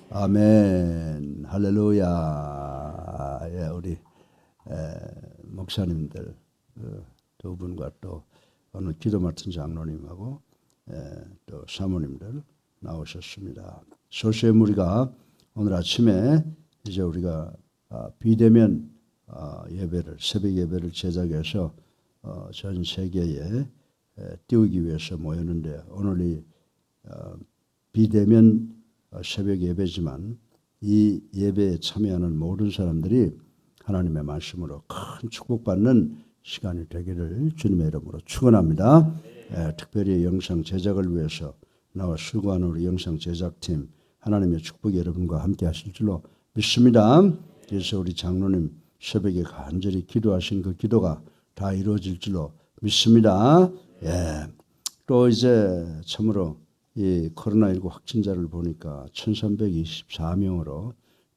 아멘, 할렐루야. 예, 우리 목사님들 두 분과 또 오늘 기도 맡은 장로님하고 또 사모님들 나오셨습니다. 소수의 무리가 오늘 아침에 이제 우리가 비대면 예배를, 새벽 예배를 제작해서 전 세계에 띄우기 위해서 모였는데, 오늘 이 비대면 새벽 예배지만 이 예배에 참여하는 모든 사람들이 하나님의 말씀으로 큰 축복받는 시간이 되기를 주님의 이름으로 축원합니다. 특별히 영상 제작을 위해서 나와 수고하는 우리 영상 제작팀, 하나님의 축복이 여러분과 함께 하실 줄로 믿습니다. 그래서 우리 장로님 새벽에 간절히 기도하신 그 기도가 다 이루어질 줄로 믿습니다. 또 이제 참으로 이 코로나19 확진자를 보니까 1324명으로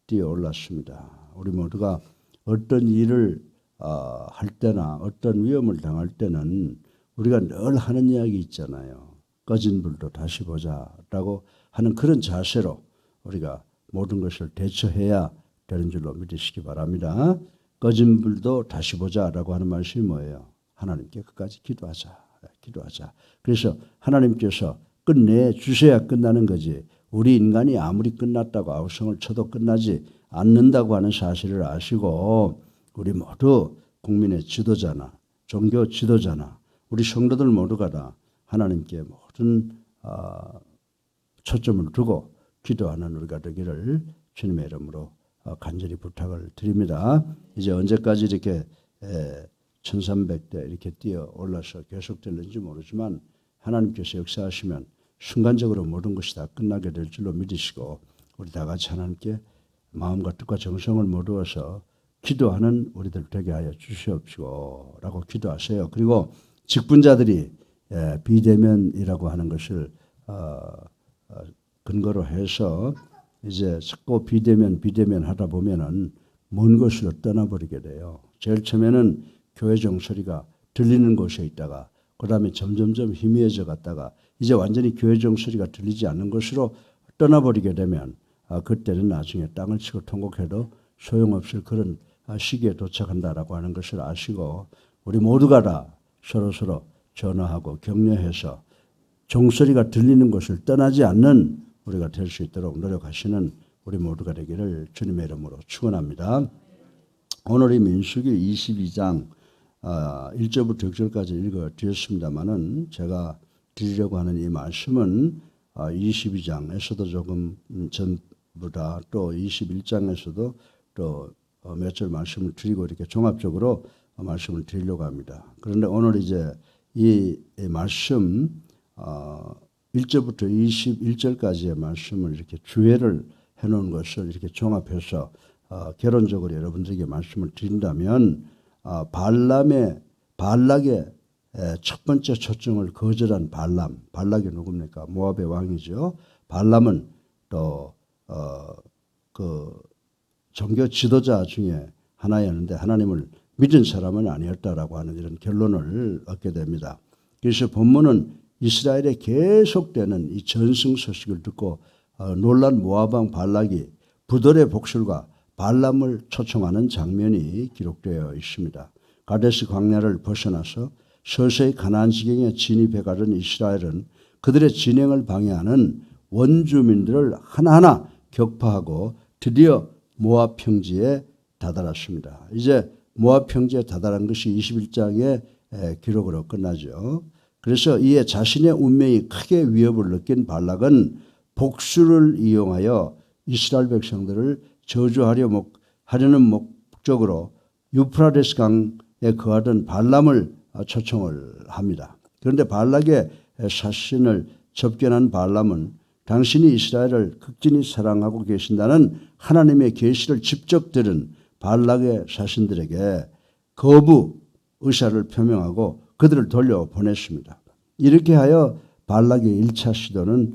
뛰어올랐습니다. 우리 모두가 어떤 일을 할 때나 어떤 위험을 당할 때는 우리가 늘 하는 이야기 있잖아요. 꺼진 불도 다시 보자라고 하는 그런 자세로 우리가 모든 것을 대처해야 되는 줄로 믿으시기 바랍니다. 꺼진 불도 다시 보자라고 하는 말씀이 뭐예요? 하나님께 끝까지 기도하자. 그래서 하나님께서 끝내 주셔야 끝나는 거지, 우리 인간이 아무리 끝났다고 아우성을 쳐도 끝나지 않는다고 하는 사실을 아시고, 우리 모두 국민의 지도자나 종교 지도자나 우리 성도들 모두가 다 하나님께 모든 초점을 두고 기도하는 우리가 되기를 주님의 이름으로 간절히 부탁을 드립니다. 이제 언제까지 이렇게 1300대 이렇게 뛰어 올라서 계속될는지 모르지만 하나님께서 역사하시면 순간적으로 모든 것이 다 끝나게 될 줄로 믿으시고, 우리 다 같이 하나님께 마음과 뜻과 정성을 모두어서 기도하는 우리들 되게 하여 주시옵시고 라고 기도하세요. 그리고 직분자들이 비대면이라고 하는 것을 근거로 해서 이제 자꾸 비대면 하다 보면은 먼 곳으로 떠나버리게 돼요. 제일 처음에는 교회 종소리가 들리는 곳에 있다가 그 다음에 점점점 희미해져 갔다가 이제 완전히 교회 종소리가 들리지 않는 곳으로 떠나버리게 되면 그때는 나중에 땅을 치고 통곡해도 소용없을 그런 시기에 도착한다라고 하는 것을 아시고, 우리 모두가 다 서로 전화하고 격려해서 종소리가 들리는 곳을 떠나지 않는 우리가 될 수 있도록 노력하시는 우리 모두가 되기를 주님의 이름으로 축원합니다. 오늘 이 민수기 22장 1절부터 6절까지 읽어드렸습니다마는 제가 드리려고 하는 이 말씀은 22장에서도 조금 전보다 또 21장에서도 또 몇 절 말씀을 드리고 이렇게 종합적으로 말씀을 드리려고 합니다. 그런데 오늘 이제 이 말씀 1절부터 21절까지의 말씀을 이렇게 주해를 해놓은 것을 이렇게 종합해서 결론적으로 여러분들에게 말씀을 드린다면, 발락의 첫 번째 초청을 거절한 발락이 누굽니까? 모압의 왕이죠. 발람은 또 그 종교 지도자 중에 하나였는데 하나님을 믿은 사람은 아니었다라고 하는 이런 결론을 얻게 됩니다. 그래서 본문은 이스라엘에 계속되는 이 전승 소식을 듣고 놀란 모압 왕 발락이 부돌의 복술과 발람을 초청하는 장면이 기록되어 있습니다. 가데스 광야를 벗어나서 서서히 가나안 지경에 진입해가던 이스라엘은 그들의 진행을 방해하는 원주민들을 하나하나 격파하고 드디어 모압 평지에 다다랐습니다. 이제 모압 평지에 다다른 것이 21장의 기록으로 끝나죠. 그래서 이에 자신의 운명이 크게 위협을 느낀 발락은 복수를 이용하여 이스라엘 백성들을 저주하려는 목적으로 유프라데스 강에 거하던 발람을 초청을 합니다. 그런데 발락의 사신을 접견한 발람은 당신이 이스라엘을 극진히 사랑하고 계신다는 하나님의 계시를 직접 들은 발락의 사신들에게 거부 의사를 표명하고 그들을 돌려보냈습니다. 이렇게 하여 발락의 1차 시도는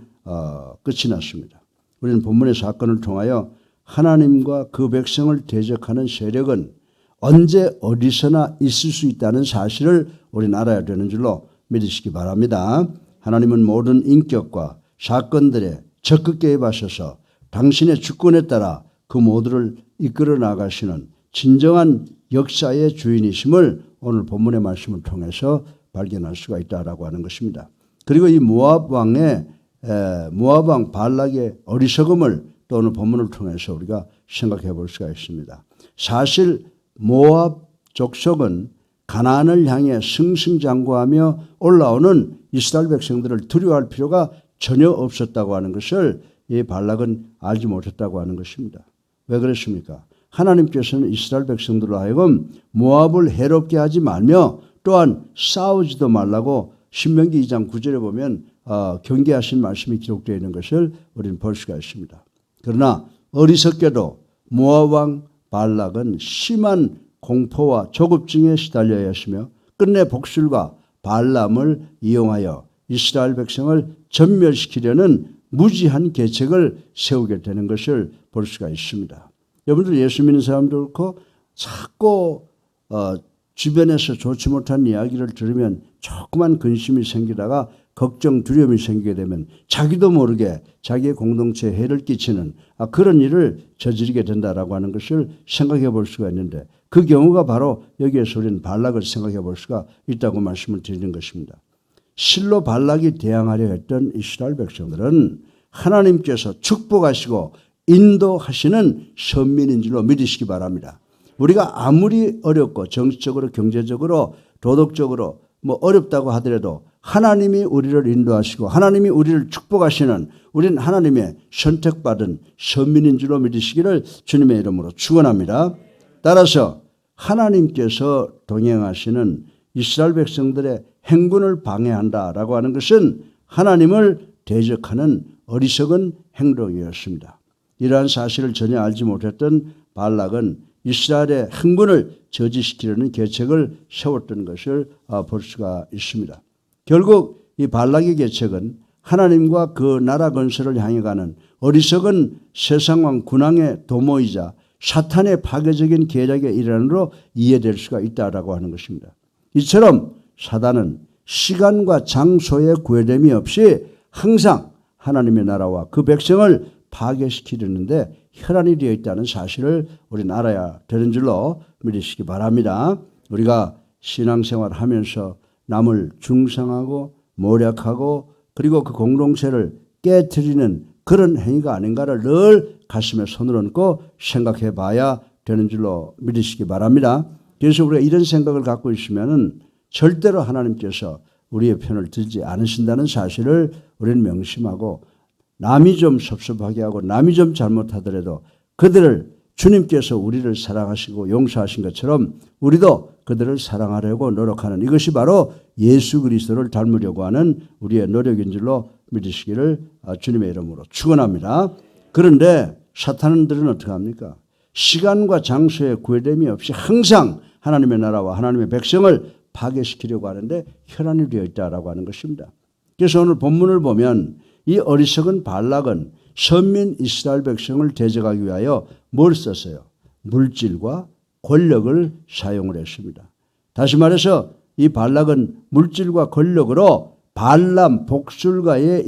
끝이 났습니다. 우리는 본문의 사건을 통하여 하나님과 그 백성을 대적하는 세력은 언제 어디서나 있을 수 있다는 사실을 우리는 알아야 되는 줄로 믿으시기 바랍니다. 하나님은 모든 인격과 사건들에 적극 개입하셔서 당신의 주권에 따라 그 모두를 이끌어 나가시는 진정한 역사의 주인이심을 오늘 본문의 말씀을 통해서 발견할 수가 있다라고 하는 것입니다. 그리고 이 모압 왕 발락의 어리석음을 또 오늘 본문을 통해서 우리가 생각해 볼 수가 있습니다. 사실 모압 족속은 가나안을 향해 승승장구하며 올라오는 이스라엘 백성들을 두려워할 필요가 전혀 없었다고 하는 것을 이 발락은 알지 못했다고 하는 것입니다. 왜 그렇습니까? 하나님께서는 이스라엘 백성들로 하여금 모압을 해롭게 하지 말며 또한 싸우지도 말라고 신명기 2장 9절에 보면 경계하신 말씀이 기록되어 있는 것을 우리는 볼 수가 있습니다. 그러나 어리석게도 모압 왕 발락은 심한 공포와 조급증에 시달려야 했으며 끝내 복술과 발람을 이용하여 이스라엘 백성을 전멸시키려는 무지한 계책을 세우게 되는 것을 볼 수가 있습니다. 여러분들 예수 믿는 사람도 그렇고 자꾸 주변에서 좋지 못한 이야기를 들으면 조그만 근심이 생기다가 걱정, 두려움이 생기게 되면 자기도 모르게 자기의 공동체에 해를 끼치는 그런 일을 저지르게 된다라고 하는 것을 생각해 볼 수가 있는데 그 경우가 바로 여기에서 우리는 발락을 생각해 볼 수가 있다고 말씀을 드리는 것입니다. 실로 발락이 대항하려 했던 이스라엘 백성들은 하나님께서 축복하시고 인도하시는 선민인 줄로 믿으시기 바랍니다. 우리가 아무리 어렵고 정치적으로 경제적으로 도덕적으로 어렵다고 하더라도 하나님이 우리를 인도하시고 하나님이 우리를 축복하시는 우리는 하나님의 선택받은 선민인 줄로 믿으시기를 주님의 이름으로 축원합니다. 따라서 하나님께서 동행하시는 이스라엘 백성들의 행군을 방해한다라고 하는 것은 하나님을 대적하는 어리석은 행동이었습니다. 이러한 사실을 전혀 알지 못했던 발락은 이스라엘의 행군을 저지시키려는 계책을 세웠던 것을 볼 수가 있습니다. 결국 이 발락의 계책은 하나님과 그 나라 건설을 향해 가는 어리석은 세상왕 군왕의 도모이자 사탄의 파괴적인 계략의 일환으로 이해될 수가 있다라고 하는 것입니다. 이처럼 사단은 시간과 장소의 구애됨이 없이 항상 하나님의 나라와 그 백성을 파괴시키려는데 혈안이 되어 있다는 사실을 우리는 알아야 되는 줄로 믿으시기 바랍니다. 우리가 신앙생활을 하면서 남을 중상하고 모략하고 그리고 그 공동체를 깨트리는 그런 행위가 아닌가를 늘 가슴에 손을 얹고 생각해 봐야 되는 줄로 믿으시기 바랍니다. 그래서 우리가 이런 생각을 갖고 있으면 절대로 하나님께서 우리의 편을 들지 않으신다는 사실을 우리는 명심하고 남이 좀 섭섭하게 하고 남이 좀 잘못하더라도 그들을 주님께서 우리를 사랑하시고 용서하신 것처럼 우리도 그들을 사랑하려고 노력하는 이것이 바로 예수 그리스도를 닮으려고 하는 우리의 노력인 줄로 믿으시기를 주님의 이름으로 축원합니다. 그런데 사탄들은 어떻게 합니까? 시간과 장소의 구애됨이 없이 항상 하나님의 나라와 하나님의 백성을 파괴시키려고 하는데 혈안이 되어 있다라고 하는 것입니다. 그래서 오늘 본문을 보면 이 어리석은 발락은 선민 이스라엘 백성을 대적하기 위하여 뭘 썼어요? 물질과 권력을 사용을 했습니다. 다시 말해서 이 발락은 물질과 권력으로 발람 복술가의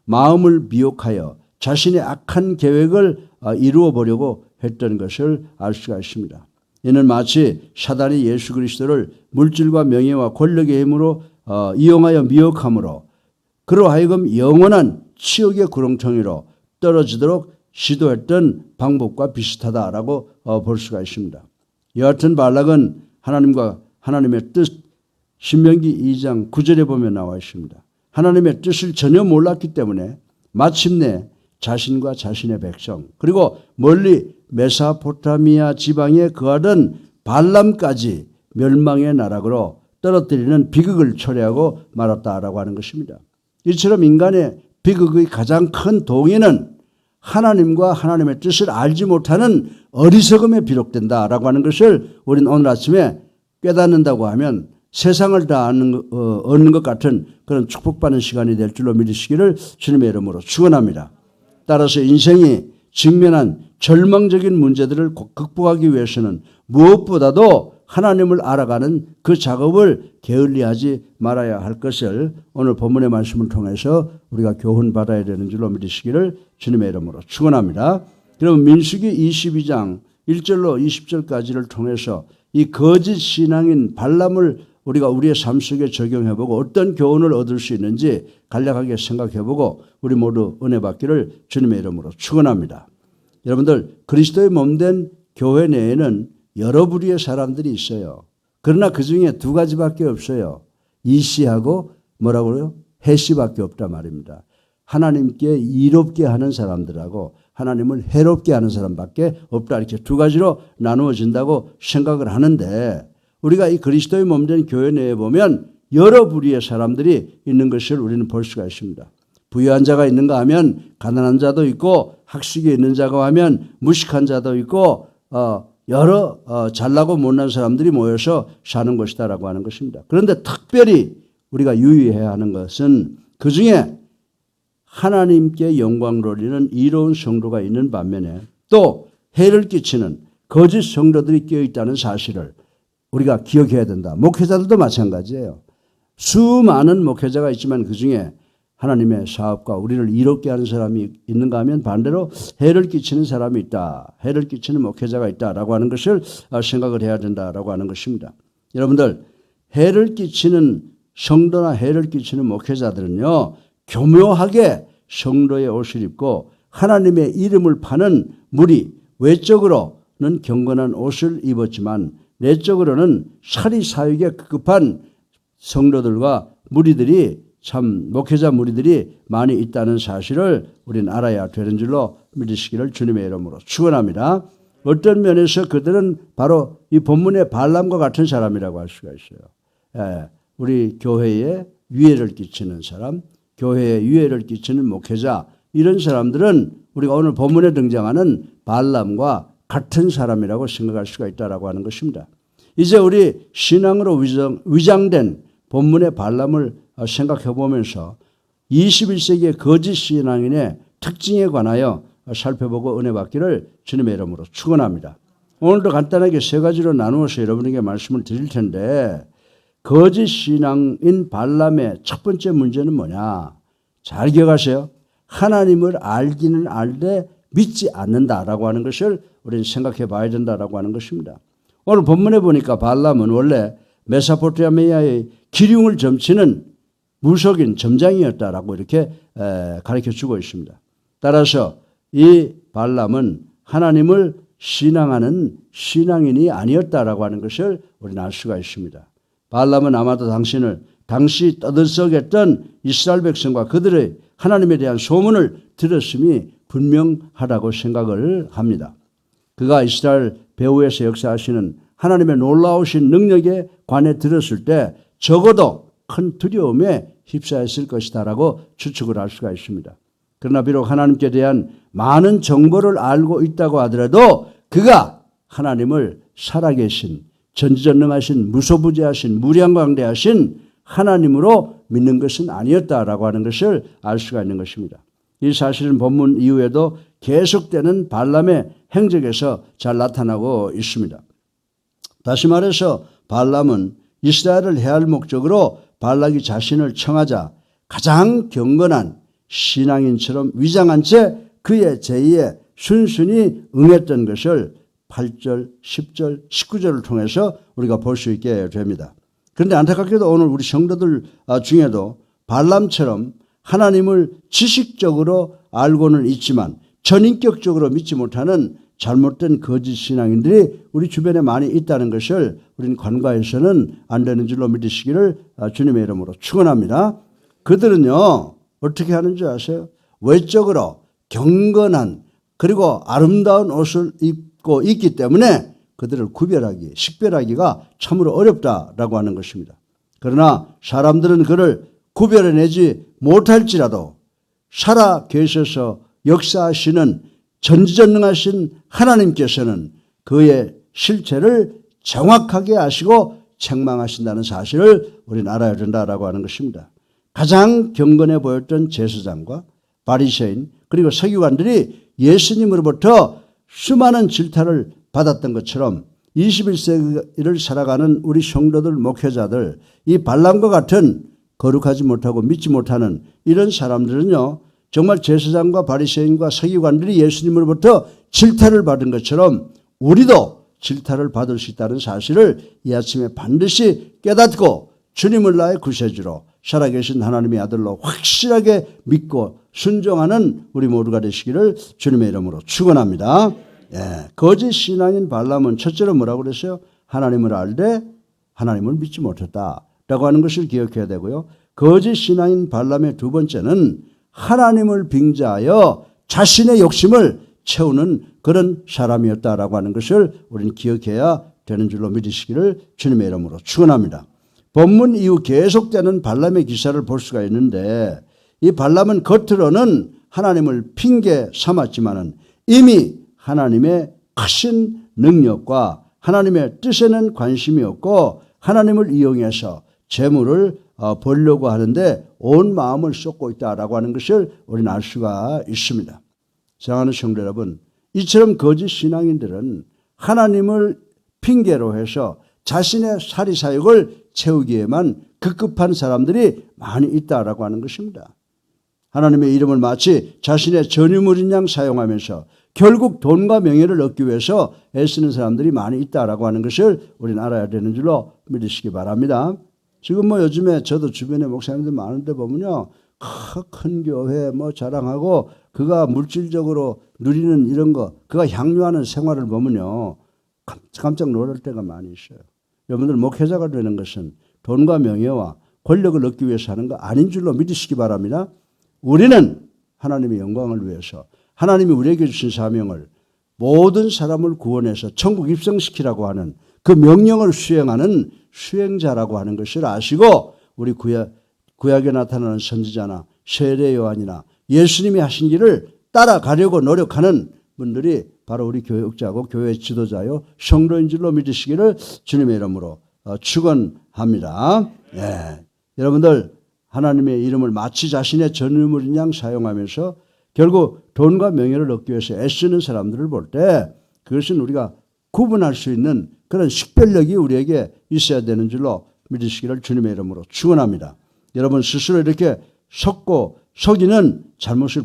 마음을 미혹하여 자신의 악한 계획을 이루어 보려고 했던 것을 알 수가 있습니다. 이는 마치 사단이 예수 그리스도를 물질과 명예와 권력의 힘으로 이용하여 미혹함으로 그로 하여금 영원한 치욕의 구렁텅이로 떨어지도록 시도했던 방법과 비슷하다라고 볼 수가 있습니다. 여하튼 발락은 하나님과 하나님의 뜻 신명기 2장 9절에 보면 나와 있습니다. 하나님의 뜻을 전혀 몰랐기 때문에 마침내 자신과 자신의 백성 그리고 멀리 메소포타미아 지방에 거하던 발람까지 멸망의 나락으로 떨어뜨리는 비극을 초래하고 말았다라고 하는 것입니다. 이처럼 인간의 비극의 가장 큰 동의는 하나님과 하나님의 뜻을 알지 못하는 어리석음에 비롯된다라고 하는 것을 우리는 오늘 아침에 깨닫는다고 하면 세상을 다 얻는 것 같은 그런 축복받는 시간이 될 줄로 믿으시기를 주님의 이름으로 축원합니다. 따라서 인생이 직면한 절망적인 문제들을 극복하기 위해서는 무엇보다도 하나님을 알아가는 그 작업을 게을리하지 말아야 할 것을 오늘 본문의 말씀을 통해서 우리가 교훈받아야 되는 줄로 믿으시기를 주님의 이름으로 축원합니다. 그럼 민수기 22장 1절로 20절까지를 통해서 이 거짓 신앙인 발람을 우리가 우리의 삶 속에 적용해보고 어떤 교훈을 얻을 수 있는지 간략하게 생각해보고 우리 모두 은혜 받기를 주님의 이름으로 축원합니다. 여러분들, 그리스도의 몸된 교회 내에는 여러 부류의 사람들이 있어요. 그러나 그 중에 두 가지밖에 없어요. 이씨하고 뭐라고요? 해씨밖에 없단 말입니다. 하나님께 이롭게 하는 사람들하고 하나님을 해롭게 하는 사람밖에 없다. 이렇게 두 가지로 나누어진다고 생각을 하는데 우리가 이 그리스도의 몸된 교회 내에 보면 여러 부류의 사람들이 있는 것을 우리는 볼 수가 있습니다. 부유한 자가 있는가 하면 가난한 자도 있고 학식이 있는 자가 하면 무식한 자도 있고 여러 잘나고 못난 사람들이 모여서 사는 것이다라고 하는 것입니다. 그런데 특별히 우리가 유의해야 하는 것은 그중에 하나님께 영광 돌리는 이로운 성도가 있는 반면에 또 해를 끼치는 거짓 성도들이 끼어있다는 사실을 우리가 기억해야 된다. 목회자들도 마찬가지예요. 수많은 목회자가 있지만 그중에 하나님의 사업과 우리를 이롭게 하는 사람이 있는가 하면 반대로 해를 끼치는 사람이 있다. 해를 끼치는 목회자가 있다라고 하는 것을 생각을 해야 된다라고 하는 것입니다. 여러분들, 해를 끼치는 성도나 해를 끼치는 목회자들은요, 교묘하게 성도의 옷을 입고 하나님의 이름을 파는 무리, 외적으로는 경건한 옷을 입었지만 내적으로는 사리 사욕에 급급한 성도들과 무리들이 참 목회자 무리들이 많이 있다는 사실을 우리는 알아야 되는 줄로 믿으시기를 주님의 이름으로 축원합니다. 어떤 면에서 그들은 바로 이 본문의 발람과 같은 사람이라고 할 수가 있어요. 우리 교회에 유해를 끼치는 사람, 교회에 유해를 끼치는 목회자, 이런 사람들은 우리가 오늘 본문에 등장하는 발람과 같은 사람이라고 생각할 수가 있다라고 하는 것입니다. 이제 우리 신앙으로 위장된 본문의 발람을 생각해 보면서 21세기의 거짓 신앙인의 특징에 관하여 살펴보고 은혜 받기를 주님의 이름으로 축원합니다. 오늘도 간단하게 세 가지로 나누어서 여러분에게 말씀을 드릴 텐데 거짓 신앙인 발람의 첫 번째 문제는 뭐냐? 잘 기억하세요. 하나님을 알기는 알되 믿지 않는다라고 하는 것을 우리는 생각해 봐야 된다라고 하는 것입니다. 오늘 본문에 보니까 발람은 원래 메소포타미아의 기륭을 점치는 무속인 점장이었다라고 이렇게 가르쳐 주고 있습니다. 따라서 이 발람은 하나님을 신앙하는 신앙인이 아니었다라고 하는 것을 우리는 알 수가 있습니다. 발람은 아마도 당시 떠들썩했던 이스라엘 백성과 그들의 하나님에 대한 소문을 들었음이 분명하다고 생각을 합니다. 그가 이스라엘 배후에서 역사하시는 하나님의 놀라우신 능력에 관해 들었을 때 적어도 큰 두려움에 휩싸였을 것이다라고 추측을 할 수가 있습니다. 그러나 비록 하나님께 대한 많은 정보를 알고 있다고 하더라도 그가 하나님을 살아계신 전지전능하신 무소부재하신 무량광대하신 하나님으로 믿는 것은 아니었다라고 하는 것을 알 수가 있는 것입니다. 이 사실은 본문 이후에도 계속되는 발람의 행적에서 잘 나타나고 있습니다. 다시 말해서 발람은 이스라엘을 해할 목적으로 발락이 자신을 청하자 가장 경건한 신앙인처럼 위장한 채 그의 제의에 순순히 응했던 것을 8절, 10절, 19절을 통해서 우리가 볼 수 있게 됩니다. 그런데 안타깝게도 오늘 우리 성도들 중에도 발람처럼 하나님을 지식적으로 알고는 있지만 전인격적으로 믿지 못하는 잘못된 거짓 신앙인들이 우리 주변에 많이 있다는 것을 우리는 간과해서는 안 되는 줄로 믿으시기를 주님의 이름으로 축원합니다. 그들은요 어떻게 하는지 아세요? 외적으로 경건한 그리고 아름다운 옷을 입고 있기 때문에 그들을 구별하기, 식별하기가 참으로 어렵다라고 하는 것입니다. 그러나 사람들은 그를 구별해내지 못할지라도 살아 계셔서 역사하시는 전지전능하신 하나님께서는 그의 실체를 정확하게 아시고 책망하신다는 사실을 우리는 알아야 된다라고 하는 것입니다. 가장 경건해 보였던 제사장과 바리새인 그리고 서기관들이 예수님으로부터 수많은 질타를 받았던 것처럼 21세기를 살아가는 우리 성도들, 목회자들, 이 발람과 같은 거룩하지 못하고 믿지 못하는 이런 사람들은요, 정말 제사장과 바리새인과 서기관들이 예수님으로부터 질타를 받은 것처럼 우리도 질타를 받을 수 있다는 사실을 이 아침에 반드시 깨닫고 주님을 나의 구세주로 살아계신 하나님의 아들로 확실하게 믿고 순종하는 우리 모두가 되시기를 주님의 이름으로 축원합니다. 예, 거짓 신앙인 발람은 첫째로 뭐라고 그랬어요? 하나님을 알되 하나님을 믿지 못했다라고 하는 것을 기억해야 되고요. 거짓 신앙인 발람의 두 번째는 하나님을 빙자하여 자신의 욕심을 채우는 그런 사람이었다라고 하는 것을 우리는 기억해야 되는 줄로 믿으시기를 주님의 이름으로 축원합니다. 본문 이후 계속되는 발람의 기사를 볼 수가 있는데 이 발람은 겉으로는 하나님을 핑계 삼았지만은 이미 하나님의 크신 능력과 하나님의 뜻에는 관심이 없고 하나님을 이용해서 재물을 벌려고 하는데 온 마음을 쏟고 있다라고 하는 것을 우리는 알 수가 있습니다. 사랑하는 성도 여러분, 이처럼 거짓 신앙인들은 하나님을 핑계로 해서 자신의 사리사욕을 채우기에만 급급한 사람들이 많이 있다라고 하는 것입니다. 하나님의 이름을 마치 자신의 전유물인 양 사용하면서 결국 돈과 명예를 얻기 위해서 애쓰는 사람들이 많이 있다라고 하는 것을 우리는 알아야 되는 줄로 믿으시기 바랍니다. 지금 요즘에 저도 주변에 목사님들 많은데 보면요, 큰 교회 자랑하고 그가 물질적으로 누리는 이런 거, 그가 향유하는 생활을 보면요, 깜짝 놀랄 때가 많이 있어요. 여러분들 목회자가 되는 것은 돈과 명예와 권력을 얻기 위해서 하는 거 아닌 줄로 믿으시기 바랍니다. 우리는 하나님의 영광을 위해서 하나님이 우리에게 주신 사명을 모든 사람을 구원해서 천국 입성시키라고 하는 그 명령을 수행하는 수행자라고 하는 것을 아시고 우리 구약에 나타나는 선지자나 세례 요한이나 예수님이 하신 길을 따라가려고 노력하는 분들이 바로 우리 교육자고 교회 지도자요 성도인 줄로 믿으시기를 주님의 이름으로 축원합니다. 예. 여러분들 하나님의 이름을 마치 자신의 전유물인 양 사용하면서 결국 돈과 명예를 얻기 위해서 애쓰는 사람들을 볼 때 그것은 우리가 구분할 수 있는 그런 식별력이 우리에게 있어야 되는 줄로 믿으시기를 주님의 이름으로 축원합니다. 여러분 스스로 이렇게 속이는 잘못을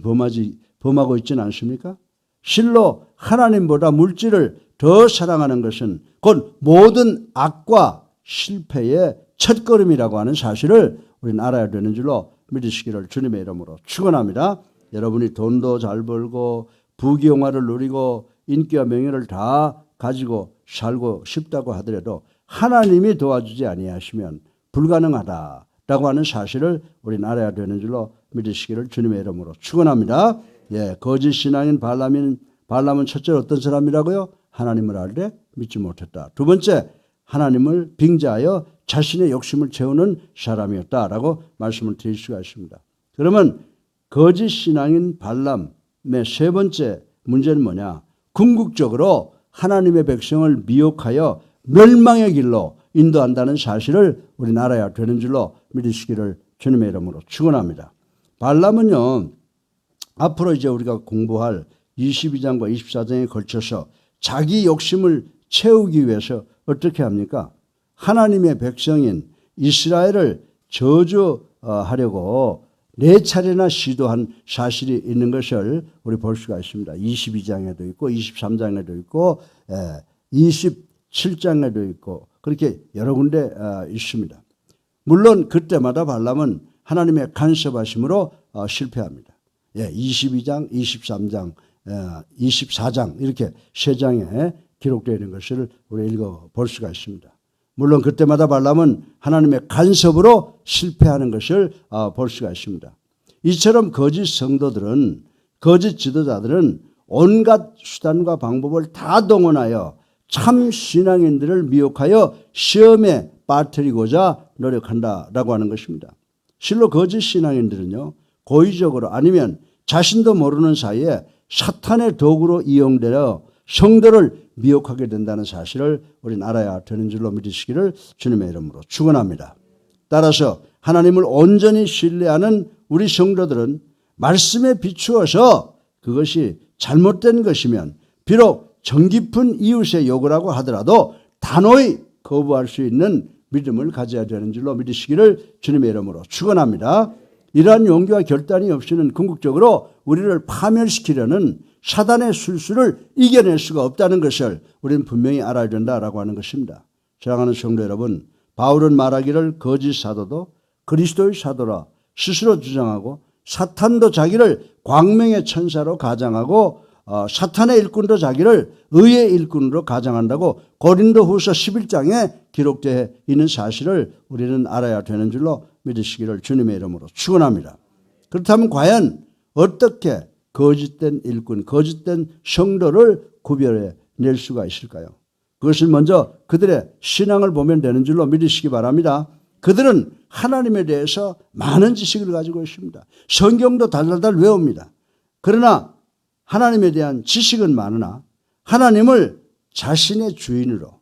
범하고 있지는 않습니까? 실로 하나님보다 물질을 더 사랑하는 것은 곧 모든 악과 실패의 첫걸음이라고 하는 사실을 우리는 알아야 되는 줄로 믿으시기를 주님의 이름으로 축원합니다. 여러분이 돈도 잘 벌고 부귀영화를 누리고 인기와 명예를 다 가지고 살고 싶다고 하더라도 하나님이 도와주지 아니하시면 불가능하다라고 하는 사실을 우리는 알아야 되는 줄로 믿으시기를 주님의 이름으로 축원합니다. 예, 거짓 신앙인 발람은 첫째로 어떤 사람이라고요? 하나님을 알되 믿지 못했다. 두 번째, 하나님을 빙자하여 자신의 욕심을 채우는 사람이었다라고 말씀을 드릴 수가 있습니다. 그러면 거짓 신앙인 발람의 세 번째 문제는 뭐냐? 궁극적으로 하나님의 백성을 미혹하여 멸망의 길로 인도한다는 사실을 우리는 알아야 되는 줄로 믿으시기를 주님의 이름으로 축원합니다. 발람은요, 앞으로 이제 우리가 공부할 22장과 24장에 걸쳐서 자기 욕심을 채우기 위해서 어떻게 합니까? 하나님의 백성인 이스라엘을 저주하려고 4차례나 시도한 사실이 있는 것을 우리 볼 수가 있습니다. 22장에도 있고 23장에도 있고 27장에도 있고 그렇게 여러 군데 있습니다. 물론 그때마다 발람은 하나님의 간섭하심으로 실패합니다. 22장, 23장, 24장 이렇게 세 장에 기록되어 있는 것을 우리 읽어볼 수가 있습니다. 물론 그때마다 발람은 하나님의 간섭으로 실패하는 것을 볼 수가 있습니다. 이처럼 거짓 성도들은, 거짓 지도자들은 온갖 수단과 방법을 다 동원하여 참 신앙인들을 미혹하여 시험에 빠뜨리고자 노력한다라고 하는 것입니다. 실로 거짓 신앙인들은요, 고의적으로 아니면 자신도 모르는 사이에 사탄의 도구로 이용되어 성도를 미혹하게 된다는 사실을 우리는 알아야 되는 줄로 믿으시기를 주님의 이름으로 축원합니다. 따라서 하나님을 온전히 신뢰하는 우리 성도들은 말씀에 비추어서 그것이 잘못된 것이면 비록 정 깊은 이웃의 요구라고 하더라도 단호히 거부할 수 있는 믿음을 가져야 되는 줄로 믿으시기를 주님의 이름으로 축원합니다. 이러한 용기와 결단이 없이는 궁극적으로 우리를 파멸시키려는 사단의 술수를 이겨낼 수가 없다는 것을 우리는 분명히 알아야 된다라고 하는 것입니다. 사랑하는 성도 여러분, 바울은 말하기를 거짓 사도도 그리스도의 사도라 스스로 주장하고 사탄도 자기를 광명의 천사로 가장하고 사탄의 일꾼도 자기를 의의 일꾼으로 가장한다고 고린도후서 11장에 기록되어 있는 사실을 우리는 알아야 되는 줄로 믿으시기를 주님의 이름으로 축원합니다. 그렇다면 과연 어떻게 거짓된 일꾼, 거짓된 성도를 구별해 낼 수가 있을까요? 그것을 먼저 그들의 신앙을 보면 되는 줄로 믿으시기 바랍니다. 그들은 하나님에 대해서 많은 지식을 가지고 있습니다. 성경도 달달달 외웁니다. 그러나 하나님에 대한 지식은 많으나 하나님을 자신의 주인으로,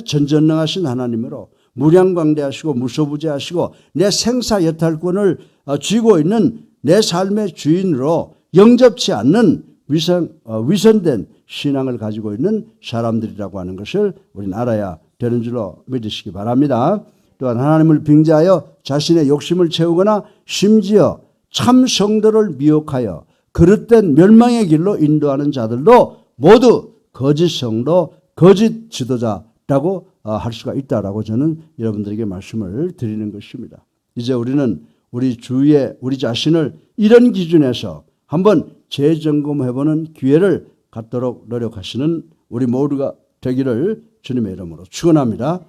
전전능하신 하나님으로 무량광대하시고 무소부재하시고 내 생사여탈권을 쥐고 있는 내 삶의 주인으로 영접치 않는 위선된 신앙을 가지고 있는 사람들이라고 하는 것을 우리는 알아야 되는 줄로 믿으시기 바랍니다. 또한 하나님을 빙자하여 자신의 욕심을 채우거나 심지어 참 성도를 미혹하여 그릇된 멸망의 길로 인도하는 자들도 모두 거짓 성도, 거짓 지도자라고 할 수가 있다라고 저는 여러분들에게 말씀을 드리는 것입니다. 이제 우리는 우리 주위에 우리 자신을 이런 기준에서 한번 재점검해보는 기회를 갖도록 노력하시는 우리 모두가 되기를 주님의 이름으로 축원합니다.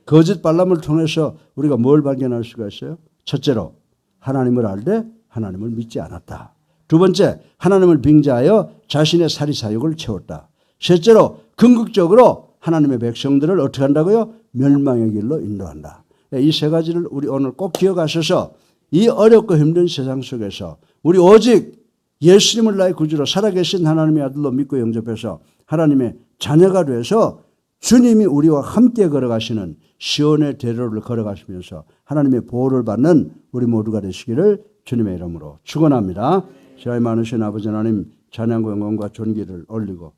거짓 발람을 통해서 우리가 뭘 발견할 수가 있어요? 첫째로 하나님을 알되 하나님을 믿지 않았다. 두 번째, 하나님을 빙자하여 자신의 사리사욕을 채웠다. 셋째로 궁극적으로 하나님의 백성들을 어떻게 한다고요? 멸망의 길로 인도한다. 이 세 가지를 우리 오늘 꼭 기억하셔서 이 어렵고 힘든 세상 속에서 우리 오직 예수님을 나의 구주로 살아계신 하나님의 아들로 믿고 영접해서 하나님의 자녀가 돼서 주님이 우리와 함께 걸어가시는 시온의 대로를 걸어가시면서 하나님의 보호를 받는 우리 모두가 되시기를 주님의 이름으로 축원합니다. 지혜가 많으신 아버지 하나님, 찬양과 영광과 존귀를 올리고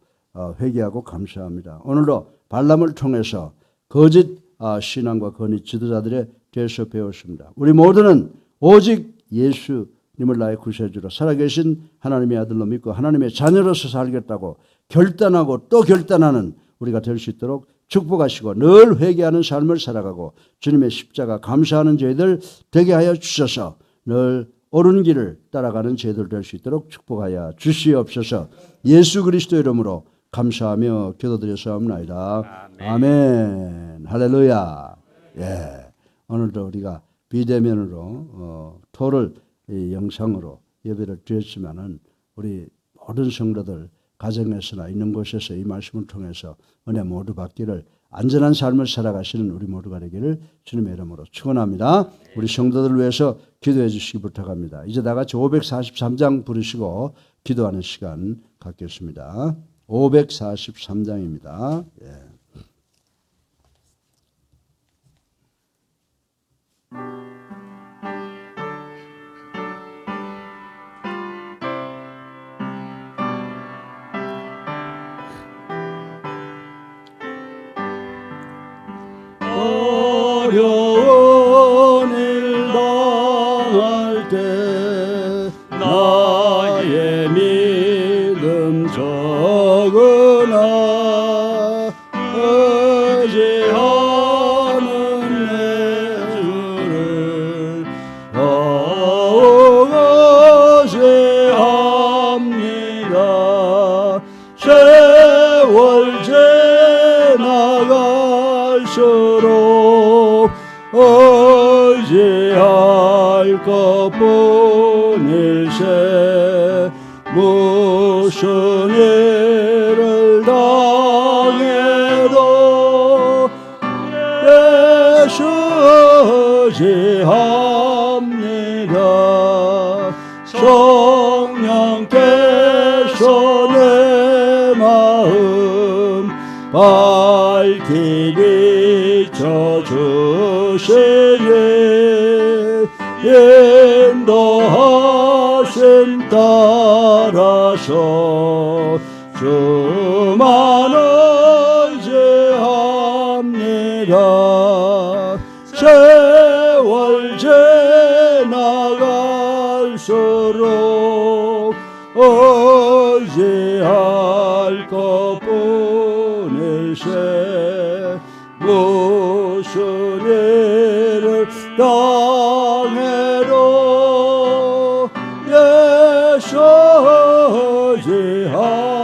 회개하고 감사합니다. 오늘도 발람을 통해서 거짓 신앙과 거짓 지도자들에 대해서 배웠습니다. 우리 모두는 오직 예수님을 나의 구세주로 살아계신 하나님의 아들로 믿고 하나님의 자녀로서 살겠다고 결단하고 또 결단하는 우리가 될 수 있도록 축복하시고 늘 회개하는 삶을 살아가고 주님의 십자가 감사하는 저희들 되게 하여 주셔서 늘 옳은 길을 따라가는 저희들 될 수 있도록 축복하여 주시옵소서. 예수 그리스도 이름으로 감사하며 기도드렸사옵나이다. 아멘. 할렐루야. 예. 오늘도 우리가 비대면으로 토를 영상으로 예배를 드렸지만은 우리 모든 성도들 가정에서나 있는 곳에서 이 말씀을 통해서 은혜 모두 받기를 안전한 삶을 살아가시는 우리 모두가 되기를 주님의 이름으로 축원합니다. 우리 성도들을 위해서 기도해 주시기 부탁합니다. 이제 다 같이 543장 부르시고 기도하는 시간 갖겠습니다. 543장입니다. 예. 어려운 일 당할 때 나의 믿음 적으나 의지하는 내 주를 더욱 의지합니다. 세월 지나갈수록 의지할 것뿐일세. 무슨 일을 당해도 예수 의지합니다. 성령께서 내 마음 밝히 비춰주시니 인도하심 따라서 주만 의지합니다. 의지할 것뿐일세 무슨 일을 당해도 예수 의지합니다.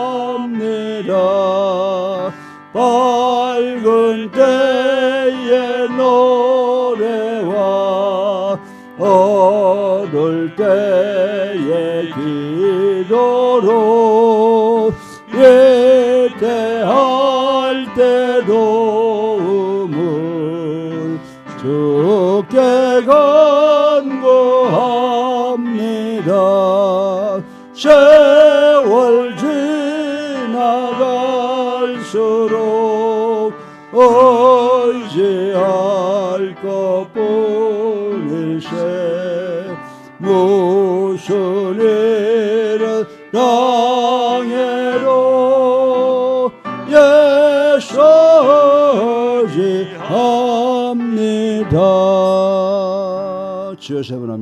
밝은 때의 노래와 어두울 때의 기도로 예태할 때 도움을 주께 간구합니다. 세월 지나갈수록 의지할 것뿐일세 무슨 일을 당해도 예수 의지합니다. 주여 세번합니다.